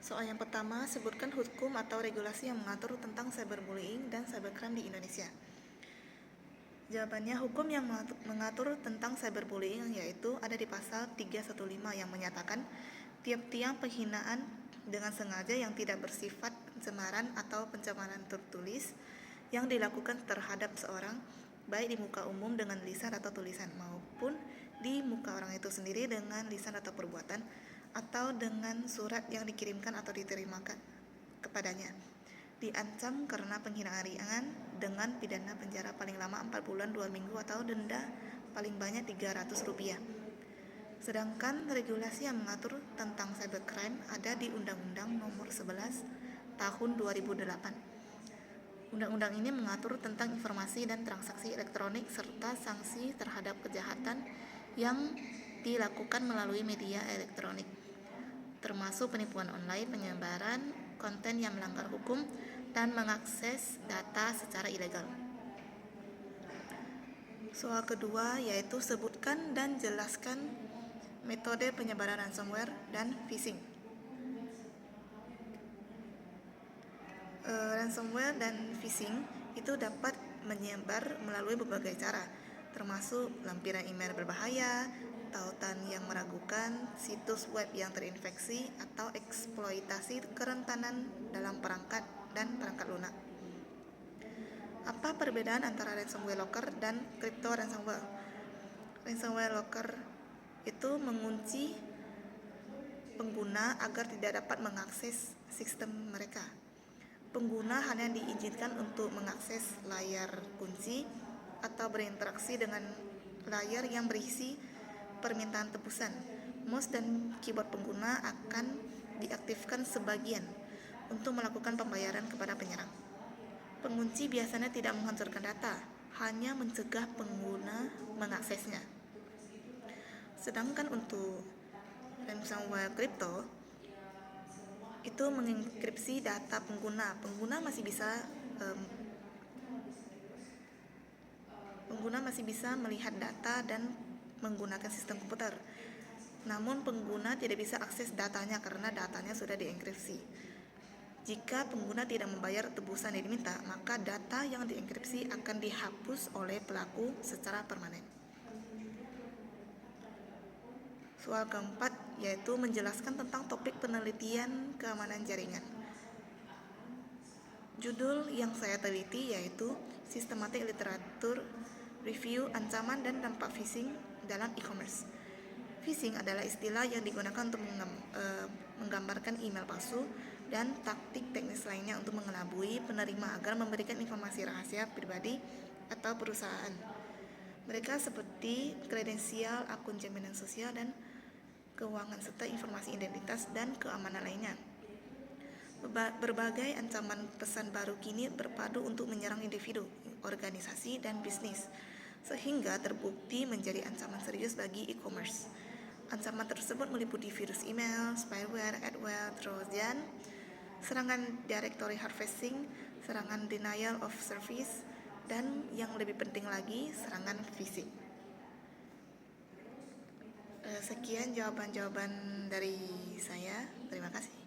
Soal yang pertama, sebutkan hukum atau regulasi yang mengatur tentang cyberbullying dan cybercrime di Indonesia. Jawabannya, hukum yang mengatur tentang cyberbullying yaitu ada di pasal 315 yang menyatakan tiap-tiap penghinaan dengan sengaja yang tidak bersifat pencemaran atau pencemaran tertulis yang dilakukan terhadap seorang, baik di muka umum dengan lisan atau tulisan maupun di muka orang itu sendiri dengan lisan atau perbuatan, atau dengan surat yang dikirimkan atau diterimakan kepadanya, diancam karena penghinaan ringan dengan pidana penjara paling lama 4 bulan 2 minggu atau denda paling banyak Rp300. Sedangkan regulasi yang mengatur tentang cybercrime ada di Undang-Undang Nomor 11 Tahun 2008. Undang-undang ini mengatur tentang informasi dan transaksi elektronik serta sanksi terhadap kejahatan yang dilakukan melalui media elektronik, termasuk penipuan online, penyebaran konten yang melanggar hukum, dan mengakses data secara ilegal. Soal kedua yaitu sebutkan dan jelaskan metode penyebaran ransomware dan phishing. Ransomware dan phishing itu dapat menyebar melalui berbagai cara, termasuk lampiran email berbahaya, tautan yang meragukan, situs web yang terinfeksi, atau eksploitasi kerentanan dalam perangkat dan perangkat lunak. Apa perbedaan antara ransomware locker dan crypto ransomware? Ransomware locker itu mengunci pengguna agar tidak dapat mengakses sistem mereka. Pengguna hanya diizinkan untuk mengakses layar kunci atau berinteraksi dengan layar yang berisi permintaan tebusan. Mouse dan keyboard pengguna akan diaktifkan sebagian untuk melakukan pembayaran kepada penyerang. Pengunci biasanya tidak menghancurkan data, hanya mencegah pengguna mengaksesnya. Sedangkan untuk ransomware crypto itu mengenkripsi data pengguna. Pengguna masih bisa melihat data dan menggunakan sistem komputer. Namun pengguna tidak bisa akses datanya karena datanya sudah dienkripsi. Jika pengguna tidak membayar tebusan yang diminta, maka data yang dienkripsi akan dihapus oleh pelaku secara permanen. Soal keempat yaitu menjelaskan tentang topik penelitian keamanan jaringan. Judul yang saya teliti yaitu Sistematik Literatur Review Ancaman dan Dampak Phishing dalam E-commerce. Phishing adalah istilah yang digunakan untuk menggambarkan email palsu dan taktik teknis lainnya untuk mengelabui penerima agar memberikan informasi rahasia pribadi atau perusahaan mereka seperti kredensial, akun jaminan sosial, dan keuangan, serta informasi identitas dan keamanan lainnya. Berbagai ancaman pesan baru kini berpadu untuk menyerang individu, organisasi, dan bisnis, sehingga terbukti menjadi ancaman serius bagi e-commerce. Ancaman tersebut meliputi virus email, spyware, adware, trojan, serangan directory harvesting, serangan denial of service, dan yang lebih penting lagi, serangan phishing. Sekian jawaban-jawaban dari saya. Terima kasih.